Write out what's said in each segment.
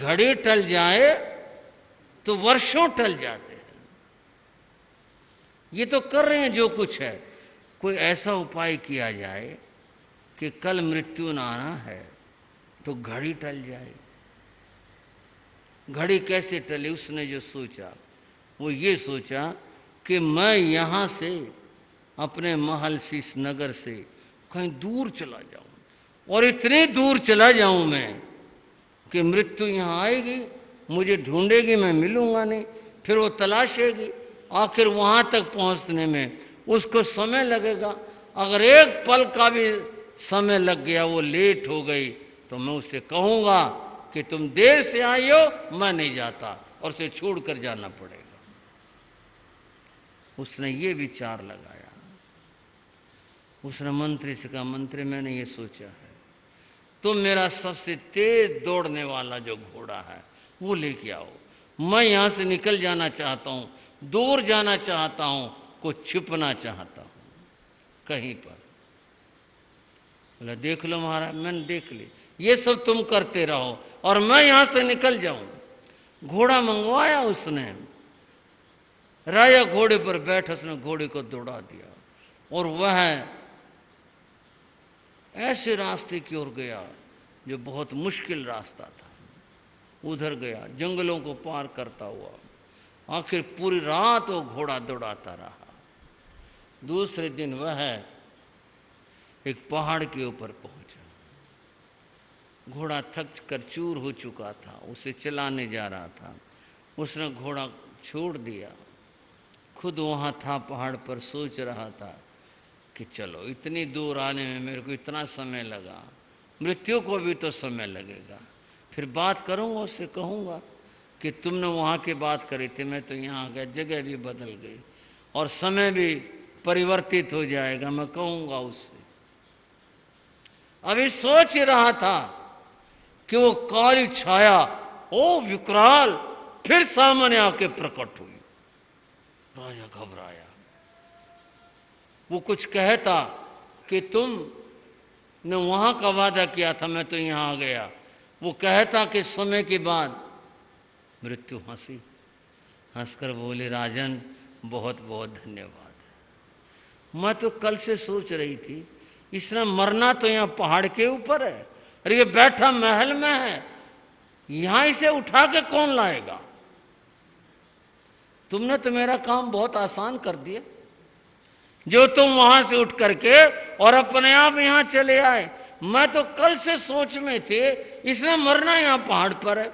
घड़ी टल जाए तो वर्षों टल जाते हैं। ये तो कर रहे हैं जो कुछ है। कोई ऐसा उपाय किया जाए कि कल मृत्यु न आना है तो घड़ी टल जाए। घड़ी कैसे टली? उसने जो सोचा वो ये सोचा कि मैं यहाँ से अपने महल शीश नगर से कहीं दूर चला जाऊं और इतनी दूर चला जाऊं मैं कि मृत्यु यहाँ आएगी, मुझे ढूंढेगी, मैं मिलूंगा नहीं, फिर वो तलाशेगी, आखिर वहाँ तक पहुँचने में उसको समय लगेगा। अगर एक पल का भी समय लग गया, वो लेट हो गई, तो मैं उससे कहूँगा कि तुम देर से आई हो, मैं नहीं जाता, और उसे छोड़ कर जाना पड़ेगा। उसने ये विचार लगाया। उसने मंत्री से कहा, मंत्री मैंने ये सोचा है, तुम मेरा सबसे तेज दौड़ने वाला जो घोड़ा है वो लेके आओ। मैं यहाँ से निकल जाना चाहता हूँ, दूर जाना चाहता हूँ, कुछ छिपना चाहता हूँ कहीं पर। बोला देख लो महाराज, मैंने देख ली, ये सब तुम करते रहो और मैं यहाँ से निकल जाऊँ। घोड़ा मंगवाया उसने, राजा घोड़े पर बैठ, उसने घोड़े को दौड़ा दिया और वह ऐसे रास्ते की ओर गया जो बहुत मुश्किल रास्ता था। उधर गया, जंगलों को पार करता हुआ, आखिर पूरी रात वो घोड़ा दौड़ाता रहा। दूसरे दिन वह एक पहाड़ के ऊपर पहुंचा। घोड़ा थक कर चूर हो चुका था, उसे चलाने जा रहा था। उसने घोड़ा छोड़ दिया, खुद वहाँ था पहाड़ पर, सोच रहा था कि चलो इतनी दूर आने में मेरे को इतना समय लगा, मृत्यु को भी तो समय लगेगा। फिर बात करूँगा, उससे कहूँगा कि तुमने वहाँ की बात करी थी, मैं तो यहाँ आ गया, जगह भी बदल गई और समय भी परिवर्तित हो जाएगा, मैं कहूँगा उससे। अभी सोच ही रहा था कि वो काली छाया, ओ विकराल, फिर सामने आके प्रकट हुई। राजा घबराया। वो कुछ कहता कि तुम ने वहाँ का वादा किया था, मैं तो यहाँ आ गया। वो कहता कि समय के बाद। मृत्यु हंसी, हंसकर बोले, राजन बहुत बहुत धन्यवाद। मैं तो कल से सोच रही थी, इसने मरना तो यहाँ पहाड़ के ऊपर है और ये बैठा महल में है, यहाँ इसे उठा के कौन लाएगा? तुमने तो मेरा काम बहुत आसान कर दिया, जो तुम वहां से उठ करके और अपने आप यहां चले आए। मैं तो कल से सोच में थे, इसने मरना यहां पहाड़ पर है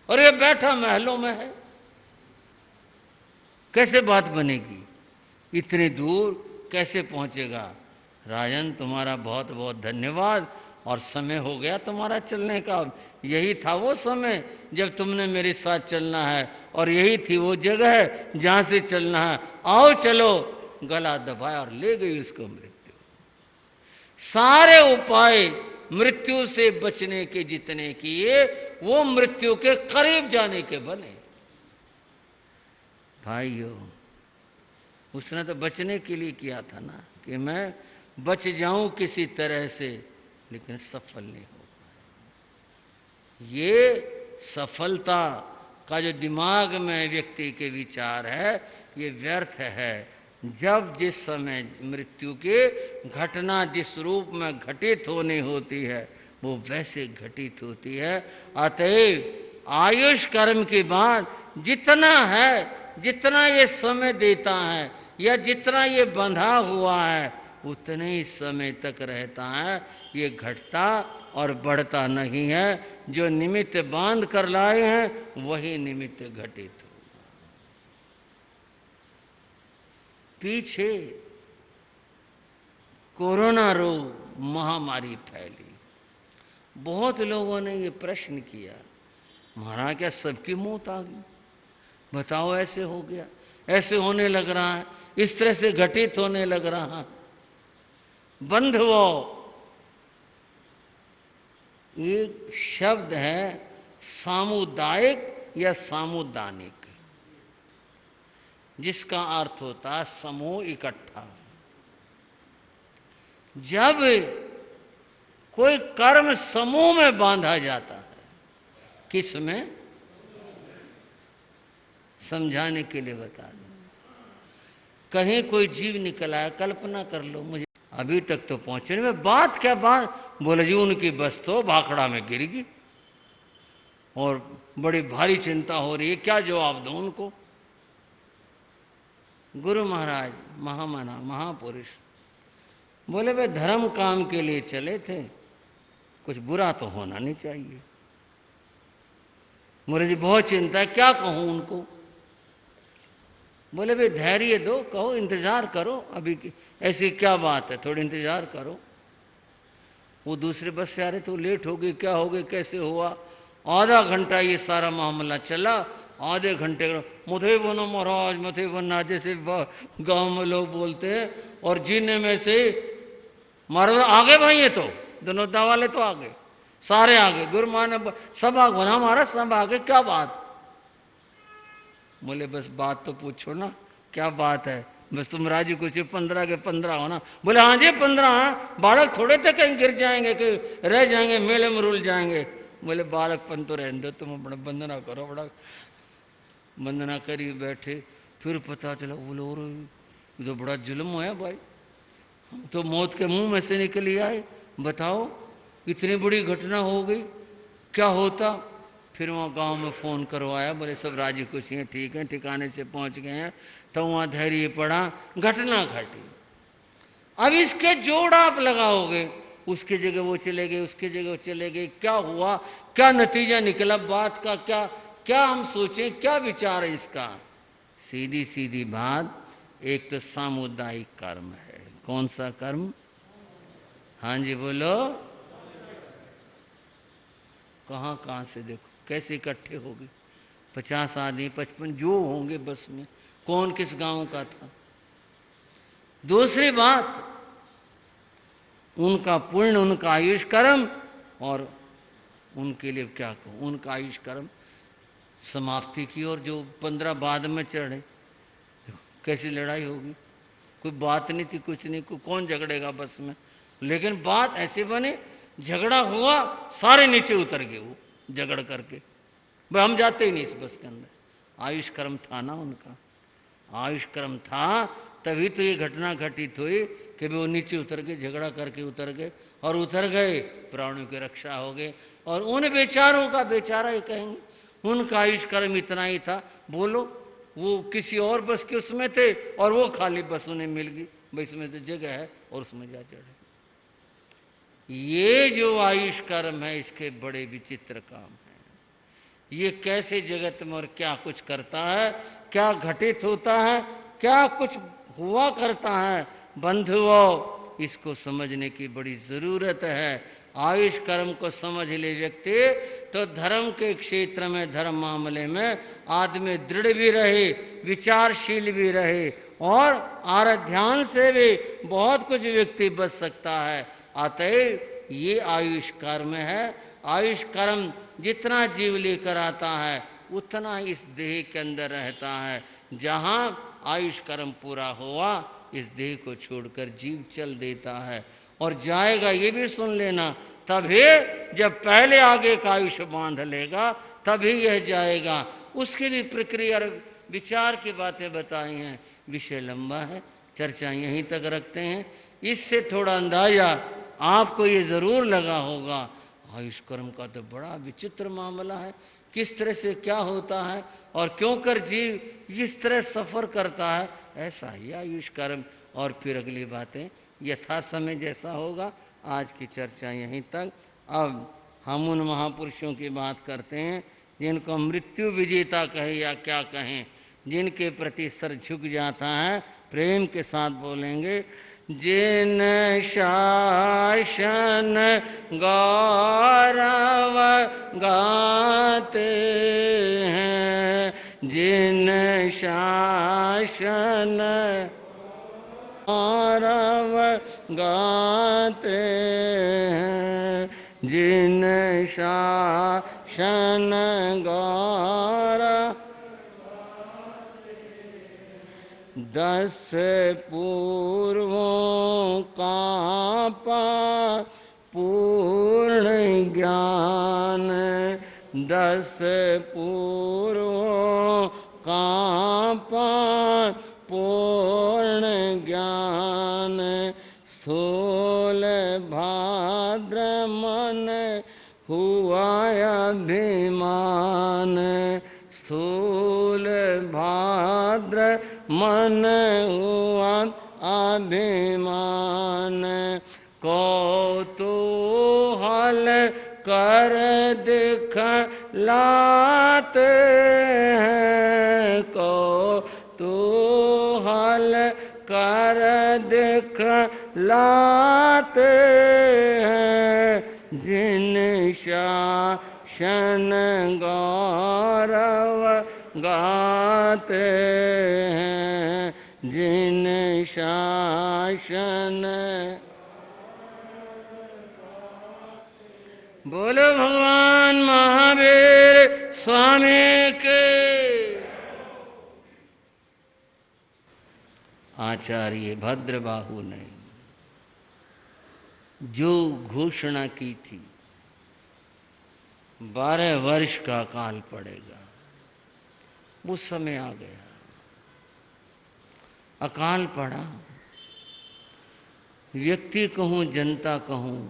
और ये बैठा महलों में है, कैसे बात बनेगी? इतनी दूर कैसे पहुंचेगा? राजन तुम्हारा बहुत बहुत धन्यवाद, और समय हो गया तुम्हारा चलने का। यही था वो समय जब तुमने मेरे साथ चलना है, और यही थी वो जगह जहां से चलना है। आओ चलो। गला दबाया और ले गई उसको मृत्यु। सारे उपाय मृत्यु से बचने के जितने किए, वो मृत्यु के करीब जाने के बने। भाइयों, उसने तो बचने के लिए किया था ना, कि मैं बच जाऊं किसी तरह से, लेकिन सफल नहीं हो पाया। ये सफलता का जो दिमाग में व्यक्ति के विचार है, ये व्यर्थ है। जब जिस समय मृत्यु की घटना जिस रूप में घटित होनी होती है, वो वैसे घटित होती है। अतएव आयुष कर्म के बाद जितना है, जितना ये समय देता है या जितना ये बंधा हुआ है, उतने ही समय तक रहता है। ये घटता और बढ़ता नहीं है। जो निमित्त बांध कर लाए हैं, वही निमित्त घटित हो। पीछे कोरोना रोग महामारी फैली, बहुत लोगों ने ये प्रश्न किया, महाराज क्या सबकी मौत आ गई? बताओ, ऐसे हो गया, ऐसे होने लग रहा है, इस तरह से घटित होने लग रहा है। बंधुओं, एक शब्द है सामुदायिक या सामुदानिक, जिसका अर्थ होता है समूह, इकट्ठा। जब कोई कर्म समूह में बांधा जाता है, किस में? समझाने के लिए बता दूं। कहीं कोई जीव निकल आया, कल्पना कर लो, मुझे अभी तक तो पहुंचे नहीं, मैं बात क्या बात बोले जी, उनकी बस तो भाखड़ा में गिर गई और बड़ी भारी चिंता हो रही है, क्या जवाब दूं उनको? गुरु महाराज महामना महापुरुष बोले वे धर्म काम के लिए चले थे, कुछ बुरा तो होना नहीं चाहिए। बोले जी बहुत चिंता है, क्या कहूं उनको? बोले भाई धैर्य दो, कहो इंतजार करो, अभी ऐसी क्या बात है, थोड़ी इंतजार करो। वो दूसरे बस से आ रहे तो लेट हो गई, क्या हो गई, कैसे हुआ? आधा घंटा ये सारा मामला चला। आधे घंटे मथे बनो महाराज, मथे बनना, जैसे गांव में लोग बोलते हैं। और जीने में से महाराज आगे भाई, ये तो दोनों दा वाले तो आगे, सारे आगे, गुरु मान सब आगे बना महाराज, सब आगे, क्या बात? बोले बस बात तो पूछो ना, क्या बात है? बस तुम राजी खुशी 15 के 15 हो ना? बोले हाँ जी 15 हैं, बालक थोड़े थे कहीं गिर जाएंगे कि रह जाएंगे, मेले में रुल जाएंगे। बोले बालकपन तो रहने दो, तुम अपना वंदना करो। बड़ा वंदना करी बैठे, फिर पता चला बोले और ये तो बड़ा जुल्म हुआ भाई, हम तो मौत के मुंह में से निकल ही आए, बताओ इतनी बड़ी घटना हो गई, क्या होता? फिर वहाँ गांव में फ़ोन करवाया, बोले सब राजी खुशी हैं, ठीक हैं, ठिकाने से पहुँच गए हैं। तो वहाँ धैर्य पड़ा, घटना घटी। अब इसके जोड़ आप लगाओगे, उसकी जगह वो चले गए, उसकी जगह वो चले गए, क्या हुआ, क्या नतीजा निकला बात का, क्या क्या हम सोचें, क्या विचार है इसका? सीधी सीधी बात, एक तो सामुदायिक कर्म है। कौन सा कर्म? हाँ जी बोलो। कहाँ कहाँ से देखो कैसे इकट्ठे हो गए, 50 आदमी 55 जो होंगे बस में, कौन किस गांव का था। दूसरी बात, उनका पुण्य, उनका आयुष कर्म, और उनके लिए क्या कहूँ, उनका आयुष कर्म समाप्ति की, और जो 15 बाद में चढ़े, कैसी लड़ाई होगी, कोई बात नहीं थी, कुछ नहीं, कौन झगड़ेगा बस में। लेकिन बात ऐसे बने, झगड़ा हुआ, सारे नीचे उतर गए वो झगड़ करके, भाई हम जाते ही नहीं इस बस के अंदर। आयुष कर्म था ना उनका, आयुष कर्म था, तभी तो ये घटना घटित हुई कि वो नीचे उतर गए, झगड़ा करके उतर गए, और उतर गए प्राणों की रक्षा हो गए। और उन बेचारों का, बेचारा ये कहेंगे, उनका आयुष कर्म इतना ही था। बोलो वो किसी और बस के उसमें थे और वो खाली बस उन्हें मिल गई, भाई इसमें तो जगह है, और उसमें जा चढ़े। ये जो आयुष कर्म है, इसके बड़े विचित्र काम हैं। ये कैसे जगत में और क्या कुछ करता है, क्या घटित होता है, क्या कुछ हुआ करता है, बंधुओं इसको समझने की बड़ी ज़रूरत है। आयुष कर्म को समझ ले व्यक्ति तो धर्म के क्षेत्र में, धर्म मामले में आदमी दृढ़ भी रहे, विचारशील भी रहे, और आराध्यान से भी बहुत कुछ व्यक्ति बच सकता है। अतएव ये आयुष कर्म है। आयुष कर्म जितना जीव लेकर आता है उतना इस देह के अंदर रहता है। जहाँ आयुष कर्म पूरा हुआ, इस देह को छोड़कर जीव चल देता है, और जाएगा ये भी सुन लेना, तभी जब पहले आगे का आयुष बांध लेगा तभी यह जाएगा। उसकी भी प्रक्रिया और विचार की बातें बताई हैं। विषय लंबा है, चर्चा यहीं तक रखते हैं। इससे थोड़ा अंदाजा आपको ये ज़रूर लगा होगा, आयुष कर्म का तो बड़ा विचित्र मामला है, किस तरह से क्या होता है और क्यों कर जीव इस तरह सफ़र करता है, ऐसा ही आयुष कर्म। और फिर अगली बातें यथा समय जैसा होगा। आज की चर्चा यहीं तक। अब हम उन महापुरुषों की बात करते हैं जिनको मृत्यु विजेता कहे या क्या कहें, जिनके प्रति सर झुक जाता है। प्रेम के साथ बोलेंगे, जिन शासन गौरव गाते हैं, जिन शासन गौरव गाते हैं, जिन शासन गौरव 10 पूर्वों का पूर्ण ज्ञान, 10 पूर्वों कांपा पूर्ण ज्ञान, स्थूल भाद्र मन हुआ अभिमान, स्थूल भाद्र मन हुआ अभिमान, कौतूहल कर दिखलाते हैं, कौतूहल कर दिखलाते हैं, जिन शासन गौरव गाते हैं, जिन शासन। बोलो भगवान महावीर स्वामी के। आचार्य भद्रबाहु ने जो घोषणा की थी 12 वर्ष का काल पड़ेगा, वो समय आ गया। अकाल पड़ा। व्यक्ति कहूँ, जनता कहूँ,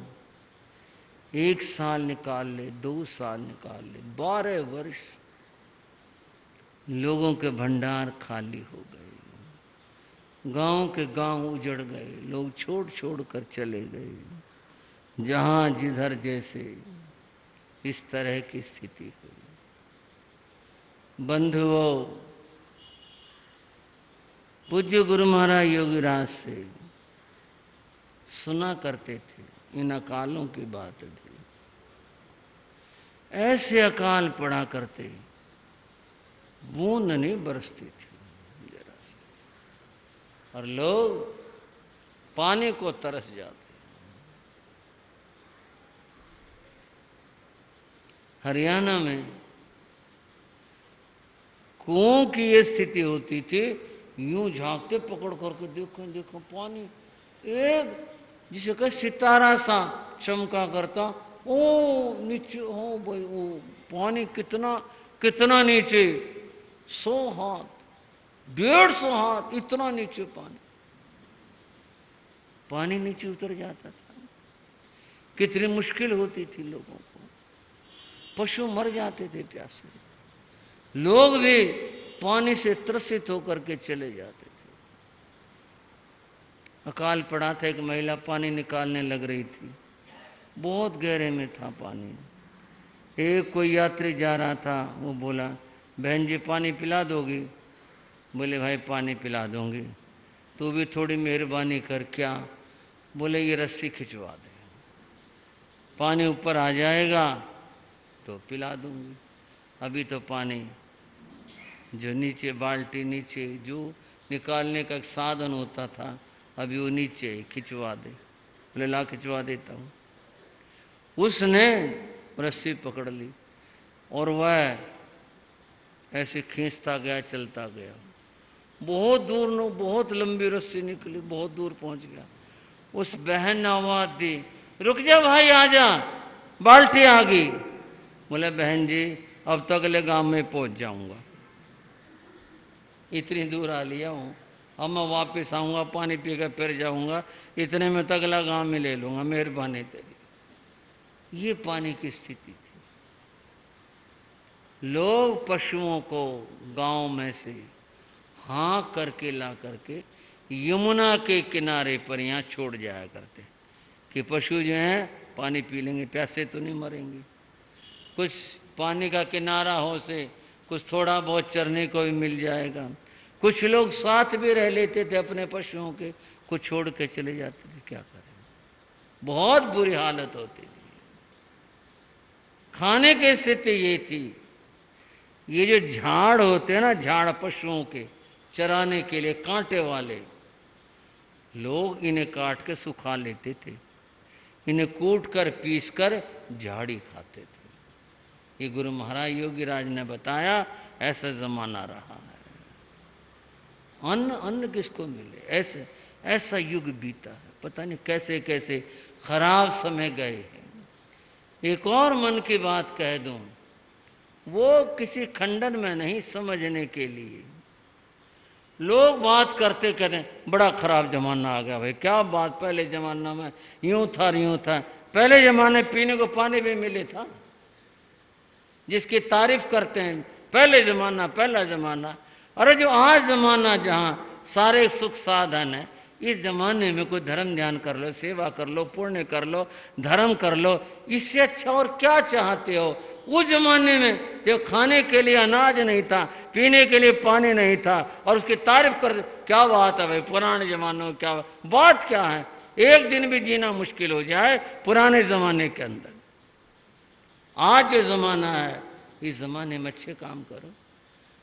1 साल निकाल ले, 2 साल निकाल ले, 12 वर्ष लोगों के भंडार खाली हो गए, गांव के गांव उजड़ गए, लोग छोड़ छोड़ कर चले गए, जहां जिधर जैसे इस तरह की स्थिति हुई। बंधुओं, पूज्य गुरु महाराज योगीराज से सुना करते थे, इन अकालों की बात भी। ऐसे अकाल पड़ा करते, बूंद नहीं बरसती थी जरा से, और लोग पानी को तरस जाते। हरियाणा में कुओं की ये स्थिति होती थी, यूं झांकते पकड़ करके, देखो देखो पानी एक जिसे कहे सितारा सा चमका करता, ओ नीचे हो भाई, ओ पानी कितना कितना नीचे, 100 हाथ 150 हाथ इतना नीचे पानी नीचे उतर जाता था। कितनी मुश्किल होती थी लोगों को, पशु मर जाते थे प्यासे, लोग भी पानी से त्रसित होकर के चले जाते थे। अकाल पड़ा था, एक महिला पानी निकालने लग रही थी, बहुत गहरे में था पानी। एक कोई यात्री जा रहा था, वो बोला, बहन जी पानी पिला दोगी? बोले भाई पानी पिला दूंगी, तू भी थोड़ी मेहरबानी कर। क्या? बोले ये रस्सी खिंचवा दे, पानी ऊपर आ जाएगा तो पिला दूंगी। अभी तो पानी जो नीचे बाल्टी नीचे जो निकालने का एक साधन होता था, अभी वो नीचे खिंचवा दे। बोले ला खिंचवा देता हूँ। उसने रस्सी पकड़ ली और वह ऐसे खींचता गया, चलता गया, बहुत दूर न, बहुत लंबी रस्सी निकली, बहुत दूर पहुंच गया। उस बहन ने आवाज दी, रुक जा भाई, आ जा, बाल्टी आ गई। बोले बहन जी अब तो अगले गांव में पहुंच जाऊंगा, इतनी दूर आ लिया हूँ, अब मैं वापस आऊँगा, पानी पी कर फिर जाऊँगा, इतने में तो अगला गाँव में ले लूँगा, मेहरबानी तेरी। ये पानी की स्थिति थी। लोग पशुओं को गांव में से हाँक करके ला करके यमुना के किनारे पर यहाँ छोड़ जाया करते कि पशु जो हैं पानी पी लेंगे, प्यासे तो नहीं मरेंगे। कुछ पानी का किनारा हो से कुछ थोड़ा बहुत चरने को भी मिल जाएगा। कुछ लोग साथ भी रह लेते थे अपने पशुओं के, कुछ छोड़ के चले जाते थे। क्या करें, बहुत बुरी हालत होती थी। खाने की स्थिति ये थी, ये जो झाड़ होते हैं ना, झाड़ पशुओं के चराने के लिए कांटे वाले, लोग इन्हें काट के सुखा लेते थे, इन्हें कूट कर पीस कर झाड़ी खाते थे। ये गुरु महाराज योगीराज ने बताया, ऐसा जमाना रहा है। अन्न अन्न किसको मिले, ऐसे ऐसा युग बीता है। पता नहीं कैसे कैसे खराब समय गए हैं। एक और मन की बात कह दूं, वो किसी खंडन में नहीं, समझने के लिए। लोग बात करते कहते हैं बड़ा खराब जमाना आ गया। भाई क्या बात, पहले जमाना में यूं था यूं था। पहले जमाने पीने को पानी भी मिले था, जिसकी तारीफ करते हैं पहले जमाना पहला जमाना। अरे जो आज जमाना जहाँ सारे सुख साधन है, इस जमाने में कोई धर्म ध्यान कर लो, सेवा कर लो, पुण्य कर लो, धर्म कर लो, इससे अच्छा और क्या चाहते हो। उस जमाने में जो खाने के लिए अनाज नहीं था, पीने के लिए पानी नहीं था, और उसकी तारीफ कर, क्या बात है भाई, पुराने जमानों में क्या बात क्या है। एक दिन भी जीना मुश्किल हो जाए पुराने जमाने के अंदर। आज जो ज़माना है, इस ज़माने में अच्छे काम करो।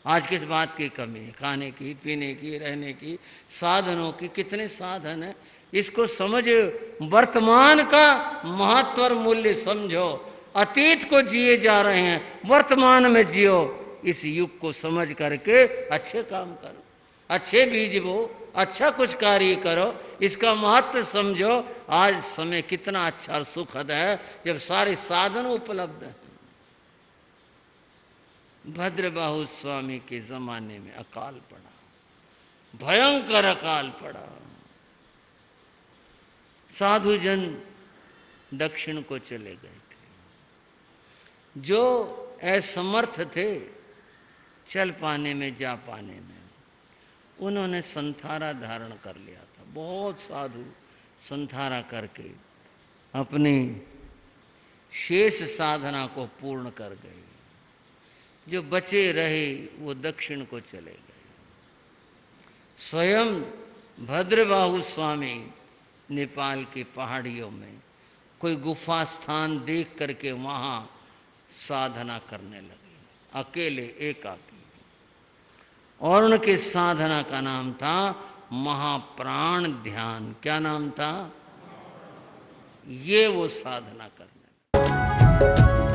आज किस बात की कमी है, खाने की, पीने की, रहने की, साधनों की, कितने साधन हैं। इसको समझो, वर्तमान का महत्व और मूल्य समझो। अतीत को जिए जा रहे हैं, वर्तमान में जियो। इस युग को समझ करके अच्छे काम करो, अच्छे बीज बो, अच्छा कुछ कार्य करो, इसका महत्व समझो। आज समय कितना अच्छा और सुखद है जब सारे साधन उपलब्ध हैं। भद्रबाहु स्वामी के जमाने में अकाल पड़ा, भयंकर अकाल पड़ा। साधु जन दक्षिण को चले गए थे। जो असमर्थ थे चल पाने में, जा पाने में, उन्होंने संथारा धारण कर लिया था। बहुत साधु संथारा करके अपनी शेष साधना को पूर्ण कर गए। जो बचे रहे वो दक्षिण को चले गए। स्वयं भद्रबाहु स्वामी नेपाल की पहाड़ियों में कोई गुफा स्थान देख करके वहाँ साधना करने लगे, अकेले एकाकी। और उनके साधना का नाम था महाप्राण ध्यान। क्या नाम था? ये वो साधना करने लगे।